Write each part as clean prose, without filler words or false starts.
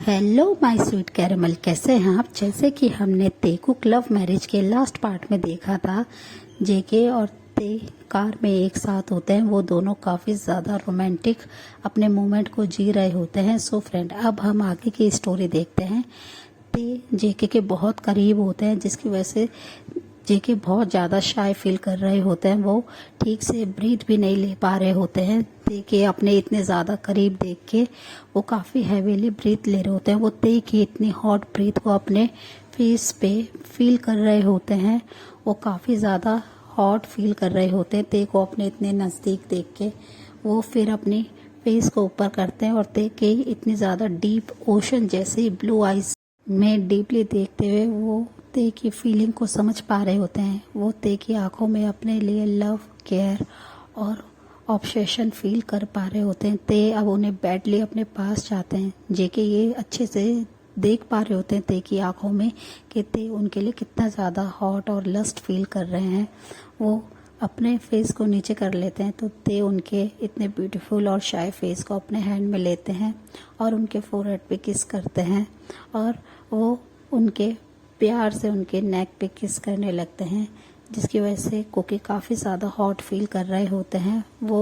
Hello my sweet caramel, कैसे हैं आप। जैसे कि हमने तेकुक लव मैरिज के लास्ट पार्ट में देखा था, जेके और ते कार में एक साथ होते हैं। वो दोनों काफ़ी ज़्यादा रोमांटिक अपने मोमेंट को जी रहे होते हैं। सो फ्रेंड, अब हम आगे की स्टोरी देखते हैं। ते जेके के बहुत करीब होते हैं, जिसकी वजह से जेके बहुत ज़्यादा शाय फील कर रहे होते हैं। वो ठीक से ब्रीथ भी नहीं ले पा रहे होते हैं। ते अपने इतने ज़्यादा करीब देख के वो काफ़ी हैवीली ब्रीथ ले रहे होते हैं। वो ते की इतनी हॉट ब्रीथ को अपने फेस पे फील कर रहे होते हैं। वो काफ़ी ज़्यादा हॉट फील कर रहे होते हैं ते को अपने इतने नज़दीक देख के। वो फिर अपनी फेस को ऊपर करते हैं और ते के इतनी ज़्यादा डीप ओशन जैसे ब्लू आइज में डीपली देखते हुए वो ते की फीलिंग को समझ पा रहे होते हैं। वो ते की आंखों में अपने लिए लव, केयर और ऑब्सेशन फील कर पा रहे होते हैं। ते अब उन्हें बैडली अपने पास चाहते हैं। जेके ये अच्छे से देख पा रहे होते हैं ते की आंखों में कि ते उनके लिए कितना ज़्यादा हॉट और लस्ट फील कर रहे हैं। वो अपने फेस को नीचे कर लेते हैं तो ते उनके इतने ब्यूटीफुल और शाय फेस को अपने हैंड में लेते हैं और उनके फोरहेड पे किस करते हैं और वो उनके प्यार से उनके नेक पे किस करने लगते हैं, जिसकी वजह से कुकी काफ़ी ज़्यादा हॉट फील कर रहे होते हैं। वो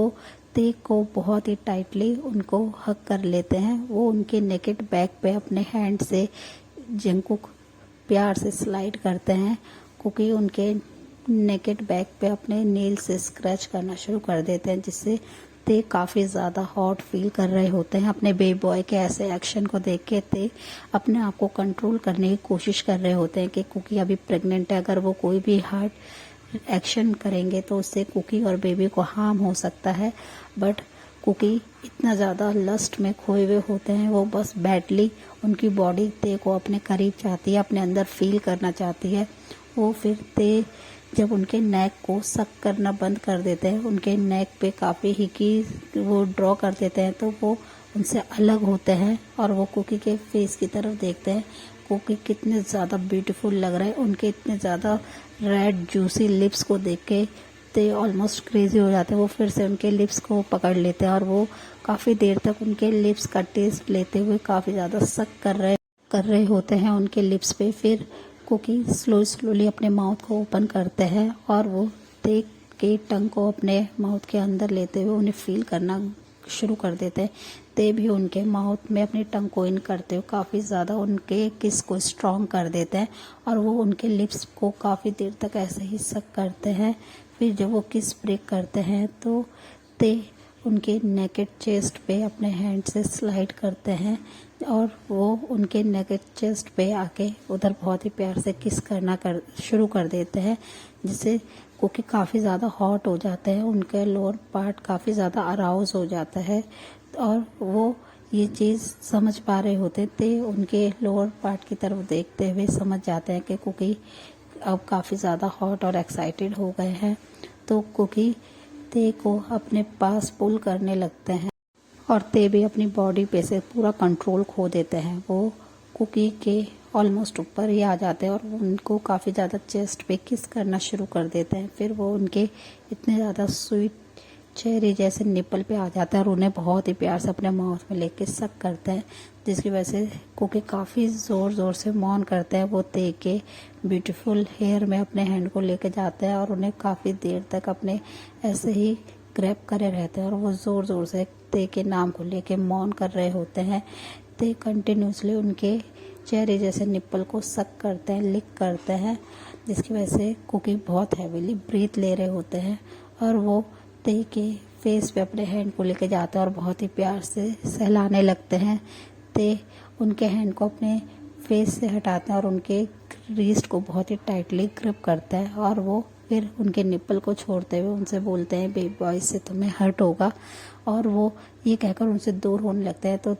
ते को बहुत ही टाइटली उनको हग कर लेते हैं। वो उनके नेकेड बैक पे अपने हैंड से जंकुक प्यार से स्लाइड करते हैं। कुकी उनके नेकेड बैक पे अपने नेल से स्क्रैच करना शुरू कर देते हैं, जिससे ते काफ़ी ज़्यादा हॉट फील कर रहे होते हैं। अपने बेबी बॉय के ऐसे एक्शन को देख के ते अपने आप को कंट्रोल करने की कोशिश कर रहे होते हैं कि कुकी अभी प्रेग्नेंट है। अगर वो कोई भी हार्ड एक्शन करेंगे तो उससे कुकी और बेबी को हार्म हो सकता है। बट कुकी इतना ज़्यादा लस्ट में खोए हुए होते हैं। वो बस बैडली उनकी बॉडी ते को अपने करीब चाहती है, अपने अंदर फील करना चाहती है। वो फिर ते जब उनके नेक को सक करना बंद कर देते हैं, उनके नेक पे काफ़ी हिकी वो ड्रॉ कर देते हैं, तो वो उनसे अलग होते हैं और वो कुकी के फेस की तरफ देखते हैं। कुकी कितने ज़्यादा ब्यूटीफुल लग रहा है। उनके इतने ज़्यादा रेड जूसी लिप्स को देख के ते ऑलमोस्ट क्रेजी हो जाते हैं। वो फिर से उनके लिप्स को पकड़ लेते हैं और वो काफ़ी देर तक उनके लिप्स का टेस्ट लेते हुए काफ़ी ज़्यादा सक कर रहे होते हैं उनके लिप्स पे। फिर कुकी स्लोली अपने माउथ को ओपन करते हैं और वो ते के टंग को अपने माउथ के अंदर लेते हुए उन्हें फील करना शुरू कर देते हैं। ते भी उनके माउथ में अपनी टंग को इन करते हुए काफ़ी ज़्यादा उनके किस को स्ट्रॉन्ग कर देते हैं और वो उनके लिप्स को काफ़ी देर तक ऐसे ही सक करते हैं। फिर जब वो किस ब्रेक करते हैं तो ते उनके नेकेड चेस्ट पे अपने हैंड से स्लाइड करते हैं और वो उनके नेकेड चेस्ट पे आके उधर बहुत ही प्यार से किस करना शुरू कर देते हैं, जिससे कुकी काफ़ी ज़्यादा हॉट हो जाते हैं। उनके लोअर पार्ट काफ़ी ज़्यादा अराउज हो जाता है और वो ये चीज़ समझ पा रहे होते थे। उनके लोअर पार्ट की तरफ देखते हुए समझ जाते हैं कि कुकी अब काफ़ी ज़्यादा हॉट और एक्साइटेड हो गए हैं। तो कुकी ते को अपने पास पुल करने लगते हैं और ते भी अपनी बॉडी पे से पूरा कंट्रोल खो देते हैं। वो कुकी के ऑलमोस्ट ऊपर ही आ जाते हैं और उनको काफ़ी ज़्यादा चेस्ट पे किस करना शुरू कर देते हैं। फिर वो उनके इतने ज़्यादा स्वीट चेहरे जैसे निपल पे आ जाता है और उन्हें बहुत ही प्यार से अपने माउथ में लेके सक करते हैं, जिसकी वजह से कुकी काफ़ी ज़ोर से मौन करते हैं। वो ते के ब्यूटीफुल हेयर में अपने हैंड को लेके जाते हैं और उन्हें काफ़ी देर तक अपने ऐसे ही ग्रैब करे रहते हैं और वो ज़ोर से ते के नाम को लेके मौन कर रहे होते हैं। ते कंटिन्यूसली उनके चेहरे जैसे निप्पल को सक करते हैं, लिक करते हैं, जिसकी वजह से कुकी बहुत हैवीली ब्रीथ ले रहे होते हैं और वो ते के फेस पे अपने हैंड को लेके जाते हैं और बहुत ही प्यार से सहलाने लगते हैं। ते उनके हैंड को अपने फेस से हटाते हैं और उनके रिस्ट को बहुत ही टाइटली ग्रिप करते हैं और वो फिर उनके निप्पल को छोड़ते हुए उनसे बोलते हैं, बेबी बॉय से तुम्हें हर्ट होगा, और वो ये कहकर उनसे दूर होने लगते हैं। तो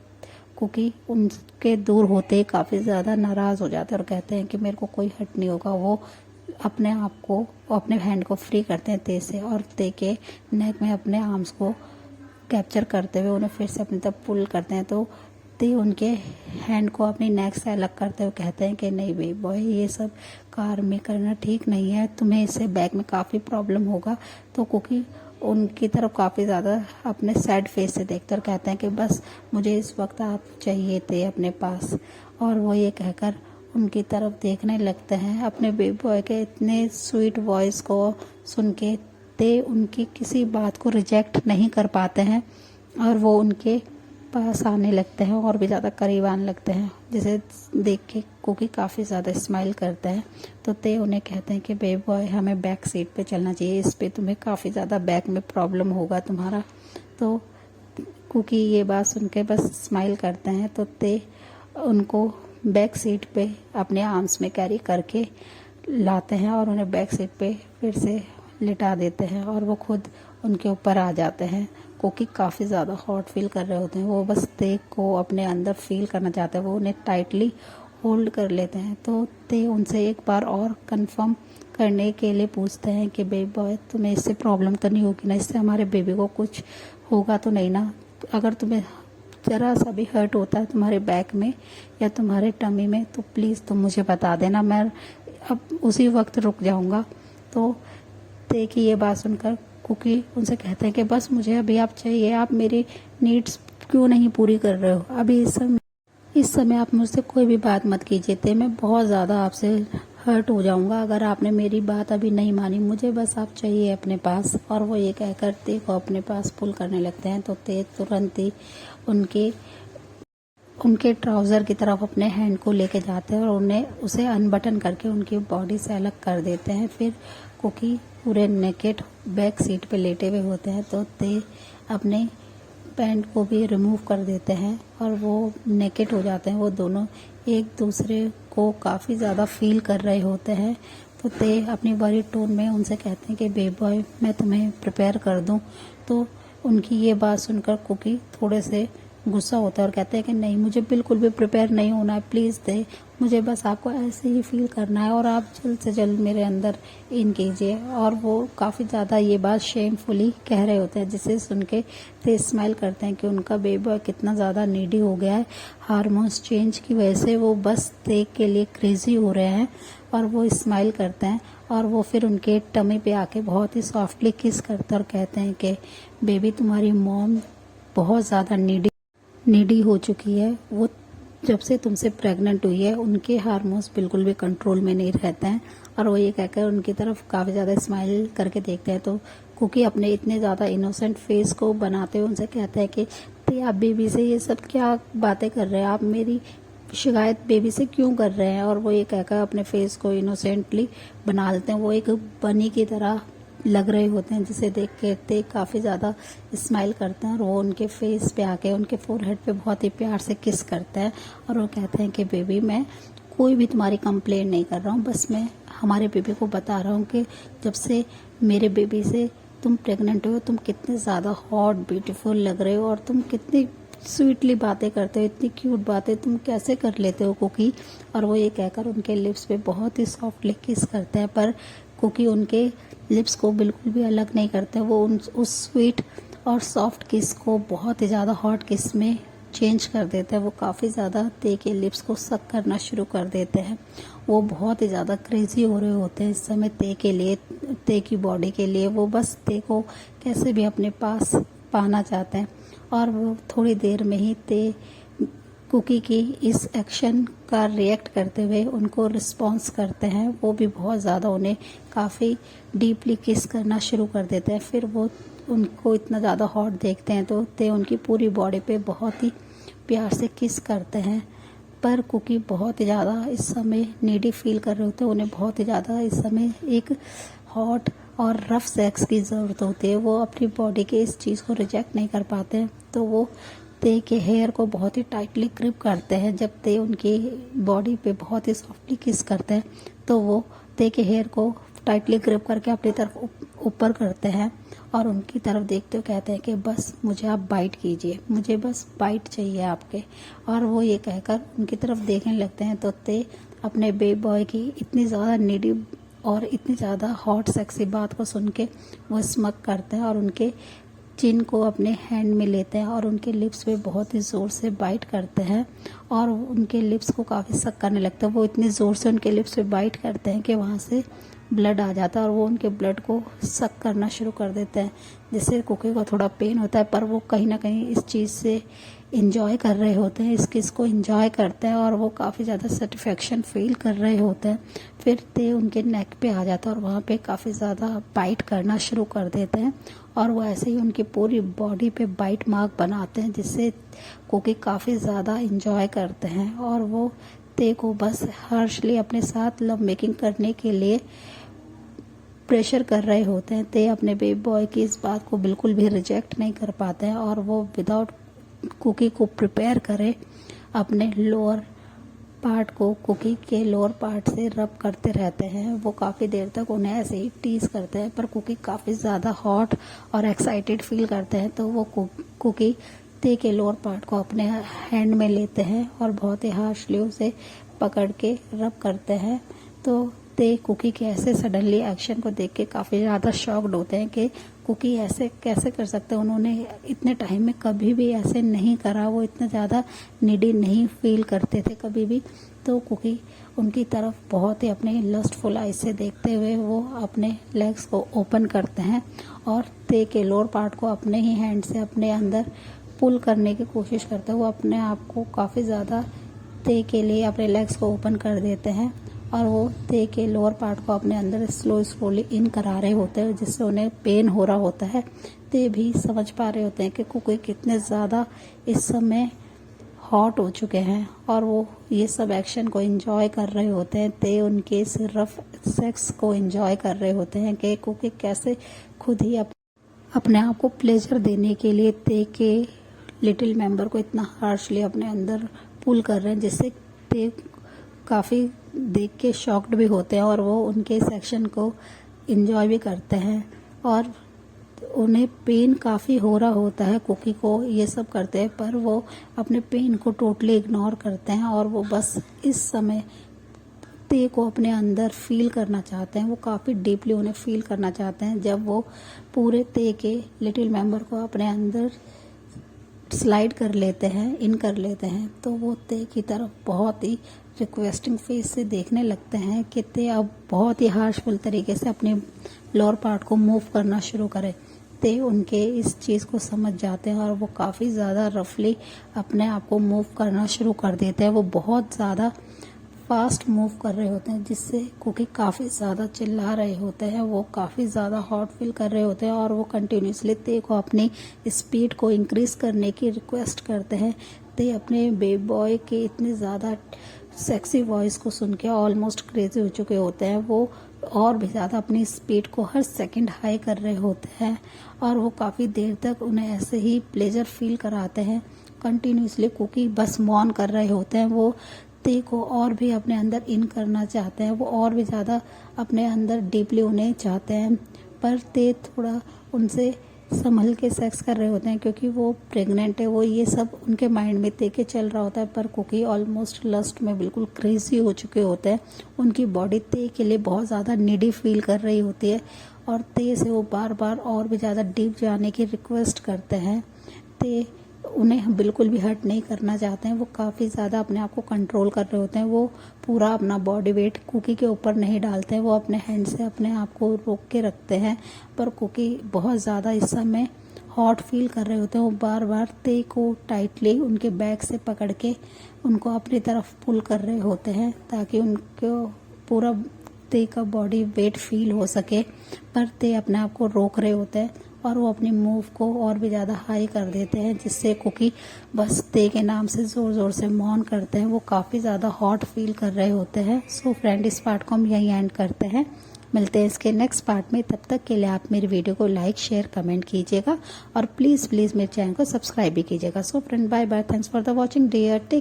कुकी उनके दूर होते ही काफ़ी ज़्यादा नाराज़ हो जाते हैं और कहते हैं कि मेरे को कोई हर्ट नहीं होगा। वो अपने आप को अपने हैंड को फ्री करते हैं ते से और ते के नेक में अपने आर्म्स को कैप्चर करते हुए उन्हें फिर से अपनी तरफ पुल करते हैं। तो ते उनके हैंड को अपनी नेक से अलग करते हुए कहते हैं कि नहीं बेबी बॉय, ये सब कार में करना ठीक नहीं है, तुम्हें इससे बैक में काफ़ी प्रॉब्लम होगा। तो कुकी उनकी तरफ काफ़ी ज़्यादा अपने सैड फेस से देखते और कहते हैं कि बस मुझे इस वक्त आप चाहिए थे अपने पास। और वो ये कहकर उनकी तरफ देखने लगते हैं। अपने बेबी बॉय के इतने स्वीट वॉइस को सुन के ते उनकी किसी बात को रिजेक्ट नहीं कर पाते हैं और वो उनके पास आने लगते हैं और भी ज़्यादा करीब आने लगते हैं, जिसे देख के कुकी काफ़ी ज़्यादा स्माइल करता है। तो ते उन्हें कहते हैं कि बेबी बॉय हमें बैक सीट पे चलना चाहिए, इस पे तुम्हें काफ़ी ज़्यादा बैक में प्रॉब्लम होगा तुम्हारा। तो कुकी ये बात सुन के बस स्माइल करते हैं। तो ते उनको बैक सीट पे अपने आर्म्स में कैरी करके लाते हैं और उन्हें बैक सीट पे फिर से लिटा देते हैं और वो खुद उनके ऊपर आ जाते हैं। कुकी काफ़ी ज़्यादा हॉट फील कर रहे होते हैं, वो बस ते को अपने अंदर फील करना चाहते हैं, वो उन्हें टाइटली होल्ड कर लेते हैं। तो ते उनसे एक बार और कंफर्म करने के लिए पूछते हैं कि बेबी बॉय तुम्हें इससे प्रॉब्लम तो नहीं होगी ना, इससे हमारे बेबी को कुछ होगा तो नहीं ना? अगर तुम्हें ज़रा सा भी हर्ट होता है तुम्हारे बैक में या तुम्हारे टमी में तो प्लीज़ तुम मुझे बता देना, मैं अब उसी वक्त रुक जाऊंगा। तो ते की ये बात सुनकर कुकी उनसे कहते हैं कि बस मुझे अभी आप चाहिए, आप मेरी नीड्स क्यों नहीं पूरी कर रहे हो? अभी इस समय आप मुझसे कोई भी बात मत कीजिए ते, मैं बहुत ज़्यादा आपसे हर्ट हो जाऊंगा अगर आपने मेरी बात अभी नहीं मानी, मुझे बस आप चाहिए अपने पास। और वो ये कहकर ते को अपने पास पुल करने लगते हैं। तो ते तुरंत ही उनके ट्राउज़र की तरफ अपने हैंड को लेके जाते हैं और उसे अनबटन करके उनकी बॉडी से अलग कर देते हैं। फिर कुकी पूरे नेकेड बैक सीट पे लेटे हुए होते हैं। तो ते अपने पैंट को भी रिमूव कर देते हैं और वो नेकेड हो जाते हैं। वो दोनों एक दूसरे को काफ़ी ज़्यादा फील कर रहे होते हैं। तो ते अपनी बड़ी टोन में उनसे कहते हैं कि बेबी बॉय मैं तुम्हें प्रिपेयर कर दूं। तो उनकी ये बात सुनकर कुकी थोड़े से गुस्सा होता है और कहते हैं कि नहीं, मुझे बिल्कुल भी प्रिपेयर नहीं होना है, प्लीज़ दे, मुझे बस आपको ऐसे ही फील करना है और आप जल्द से जल्द मेरे अंदर इन कीजिए। और वो काफ़ी ज़्यादा ये बात शेमफुली कह रहे होते हैं, जिसे सुन के ते स्माइल करते हैं कि उनका बेबी बॉय कितना ज़्यादा नीडी हो गया है। हार्मोन्स चेंज की वजह से वो बस ते के लिए क्रेजी हो रहे हैं। और वो स्माइल करते हैं और वो फिर उनके टमी पे आके बहुत ही सॉफ्टली किस करते हैं और कहते हैं कि बेबी तुम्हारी मॉम बहुत ज़्यादा नीडी हो चुकी है, वो जब से तुमसे प्रेग्नेंट हुई है उनके हार्मोन्स बिल्कुल भी कंट्रोल में नहीं रहते हैं। और वो ये कहकर उनकी तरफ काफ़ी ज़्यादा स्माइल करके देखते हैं। तो कुकी अपने इतने ज़्यादा इनोसेंट फेस को बनाते हुए उनसे कहते हैं कि ते आप बेबी से ये सब क्या बातें कर रहे हैं, आप मेरी शिकायत बेबी से क्यों कर रहे हैं? और वो ये कहकर अपने फेस को इनोसेंटली बना लेते हैं, वो एक बनी की तरह लग रहे होते हैं, जिसे देख के ते काफ़ी ज़्यादा स्माइल करते हैं और वो उनके फेस पे आके उनके फोरहेड पे बहुत ही प्यार से किस करते हैं। और वो कहते हैं कि बेबी मैं कोई भी तुम्हारी कंप्लेंट नहीं कर रहा हूँ, बस मैं हमारे बेबी को बता रहा हूँ कि जब से मेरे बेबी से तुम प्रेग्नेंट हो तुम कितने ज़्यादा हॉट ब्यूटीफुल लग रहे हो और तुम कितनी स्वीटली बातें करते हो, इतनी क्यूट बातें तुम कैसे कर लेते हो कुकी। और वो ये कहकर उनके लिप्स पे बहुत ही सॉफ्टली किस करते हैं, पर कुकी उनके लिप्स को बिल्कुल भी अलग नहीं करते, वो उस स्वीट और सॉफ्ट किस को बहुत ही ज़्यादा हॉट किस में चेंज कर देते हैं। वो काफ़ी ज़्यादा ते के लिप्स को सक करना शुरू कर देते हैं। वो बहुत ही ज़्यादा क्रेजी हो रहे होते हैं इस समय ते के लिए, ते की बॉडी के लिए। वो बस ते को कैसे भी अपने पास पाना चाहते हैं। और वो थोड़ी देर में ही ते कुकी की इस एक्शन का रिएक्ट करते हुए उनको रिस्पॉन्स करते हैं। वो भी बहुत ज़्यादा उन्हें काफ़ी डीपली किस करना शुरू कर देते हैं। फिर वो उनको इतना ज़्यादा हॉट देखते हैं तो ते उनकी पूरी बॉडी पे बहुत ही प्यार से किस करते हैं। पर कुकी बहुत ही ज़्यादा इस समय नीडी फील कर रहे होते हैं, उन्हें बहुत ही ज़्यादा इस समय एक हॉट और रफ सेक्स की ज़रूरत होती है। वो अपनी बॉडी के इस चीज़ को रिजेक्ट नहीं कर पाते हैं, तो वो ते के हेयर को बहुत ही टाइटली ग्रिप करते हैं। जब ते उनकी बॉडी पे बहुत ही सॉफ्टली किस करते हैं तो वो ते के हेयर को टाइटली ग्रिप करके अपनी तरफ ऊपर करते हैं और उनकी तरफ देखते हुए कहते हैं कि बस मुझे आप बाइट कीजिए, मुझे बस बाइट चाहिए आपके। और वो ये कहकर उनकी तरफ देखने लगते हैं तो ते अपने बेबी बॉय की इतनी ज़्यादा नीडी और इतनी ज़्यादा हॉट सेक्सी बात को सुन के वो स्मक करते हैं और उनके चिन को अपने हैंड में लेते हैं और उनके लिप्स पे बहुत ही ज़ोर से बाइट करते हैं और उनके लिप्स को काफ़ी सक करने लगता है। वो इतनी ज़ोर से उनके लिप्स पे बाइट करते हैं कि वहाँ से ब्लड आ जाता है और वो उनके ब्लड को सक करना शुरू कर देते हैं, जिससे कुकी को थोड़ा पेन होता है। पर वो कहीं ना कहीं इस चीज़ से इंजॉय कर रहे होते हैं, इस किस को इंजॉय करते हैं और वो काफ़ी ज़्यादा सेटिस्फेक्शन फील कर रहे होते हैं। फिर ते उनके नेक पे आ जाता है और वहाँ पे काफ़ी ज़्यादा बाइट करना शुरू कर देते हैं और वो ऐसे ही उनकी पूरी बॉडी पे बाइट मार्क बनाते हैं, जिससे कुकी काफ़ी ज़्यादा इंजॉय करते हैं और वो ते को बस हार्शली अपने साथ लव मेकिंग करने के लिए प्रेशर कर रहे होते हैं। ते अपने बेबी बॉय की इस बात को बिल्कुल भी रिजेक्ट नहीं कर पाते हैं और वो विदाउट कुकी को प्रिपेयर करे अपने लोअर पार्ट को कुकी के लोअर पार्ट से रब करते रहते हैं। वो काफ़ी देर तक उन्हें ऐसे ही टीज करते हैं, पर कुकी काफ़ी ज़्यादा हॉट और एक्साइटेड फील करते हैं, तो वो कुकी ते के लोअर पार्ट को अपने हैंड में लेते हैं और बहुत ही हार्शली उसे पकड़ के रब करते हैं। तो ते कुकी के ऐसे सडनली एक्शन को देख के काफ़ी ज़्यादा शॉक्ड होते हैं कि कुकी ऐसे कैसे कर सकते हैं, उन्होंने इतने टाइम में कभी भी ऐसे नहीं करा, वो इतना ज़्यादा नीडी नहीं फील करते थे कभी भी। तो कुकी उनकी तरफ बहुत ही अपने लस्टफुल आई से देखते हुए वो अपने लेग्स को ओपन करते हैं और ते के लोअर पार्ट को अपने ही हैंड से अपने अंदर पुल करने की कोशिश करते हैं। वो अपने आप को काफ़ी ज़्यादा ते के लिए अपने लेग्स को ओपन कर देते हैं और वो ते के लोअर पार्ट को अपने अंदर स्लोली इन करा रहे होते हैं, जिससे उन्हें पेन हो रहा होता है। ते भी समझ पा रहे होते हैं कि कुकी कितने ज़्यादा इस समय हॉट हो चुके हैं और वो ये सब एक्शन को एंजॉय कर रहे होते हैं। ते उनके इस रफ सेक्स को एंजॉय कर रहे होते हैं कि कुकी कैसे खुद ही अपने आप को प्लेजर देने के लिए ते के लिटिल मेंबर को इतना हार्शली अपने अंदर पुल कर रहे हैं, जिससे ते काफ़ी देख के शॉक्ड भी होते हैं और वो उनके सेक्शन को एंजॉय भी करते हैं और उन्हें पेन काफ़ी हो रहा होता है कुकी को ये सब करते हैं, पर वो अपने पेन को टोटली इग्नोर करते हैं और वो बस इस समय ते को अपने अंदर फील करना चाहते हैं। वो काफ़ी डीपली उन्हें फील करना चाहते हैं। जब वो पूरे ते के लिटिल मेंबर को अपने अंदर स्लाइड कर लेते हैं, इन कर लेते हैं, तो वो ते की तरफ बहुत ही रिक्वेस्टिंग फेस से देखने लगते हैं कि ते अब बहुत ही हार्शफुल तरीके से अपने लोअर पार्ट को मूव करना शुरू करे। ते उनके इस चीज़ को समझ जाते हैं और वो काफ़ी ज़्यादा रफली अपने आप को मूव करना शुरू कर देते हैं। वो बहुत ज़्यादा फास्ट मूव कर रहे होते हैं, जिससे कुकी काफ़ी ज़्यादा चिल्ला रहे होते हैं। वो काफ़ी ज़्यादा हॉट फील कर रहे होते हैं और वो कंटिन्यूसली ते को अपनी स्पीड को इंक्रीज करने की रिक्वेस्ट करते हैं। ते अपने बेबी बॉय के इतने ज़्यादा सेक्सी वॉइस को सुन के ऑलमोस्ट क्रेजी हो चुके होते हैं। वो और भी ज़्यादा अपनी स्पीड को हर सेकंड हाई कर रहे होते हैं और वो काफ़ी देर तक उन्हें ऐसे ही प्लेजर फील कराते हैं। कंटिन्यूसली कुकी बस मौन कर रहे होते हैं। वो ते को और भी अपने अंदर इन करना चाहते हैं, वो और भी ज़्यादा अपने अंदर डीपली उन्हें चाहते हैं, पर ते थोड़ा उनसे संभल के सेक्स कर रहे होते हैं क्योंकि वो प्रेग्नेंट है। वो ये सब उनके माइंड में ते के चल रहा होता है, पर कुकी ऑलमोस्ट लस्ट में बिल्कुल क्रेजी हो चुके होते हैं। उनकी बॉडी ते के लिए बहुत ज़्यादा नीडी फील कर रही होती है और ते से वो बार बार और भी ज़्यादा डीप जाने की रिक्वेस्ट करते हैं। ते उन्हें बिल्कुल भी हर्ट नहीं करना चाहते हैं। वो काफ़ी ज़्यादा अपने आप को कंट्रोल कर रहे होते हैं। वो पूरा अपना बॉडी वेट कुकी के ऊपर नहीं डालते हैं, वो अपने हैंड से अपने आप को रोक के रखते हैं। पर कुकी बहुत ज़्यादा इस समय हॉट फील कर रहे होते हैं। वो बार बार ते को टाइटली उनके बैक से पकड़ के उनको अपनी तरफ पुल कर रहे होते हैं ताकि उनको पूरा ते का बॉडी वेट फील हो सके, पर ते अपने आप को रोक रहे होते हैं और वो अपनी मूव को और भी ज़्यादा हाई कर देते हैं, जिससे कुकी बस ते के नाम से ज़ोर ज़ोर से मौन करते हैं। वो काफ़ी ज़्यादा हॉट फील कर रहे होते हैं। सो फ्रेंड, इस पार्ट को हम यहीं एंड करते हैं। मिलते हैं इसके नेक्स्ट पार्ट में। तब तक के लिए आप मेरी वीडियो को लाइक शेयर कमेंट कीजिएगा और प्लीज़ मेरे चैनल को सब्सक्राइब भी कीजिएगा। So friend, bye bye, thanks for the watching dear, take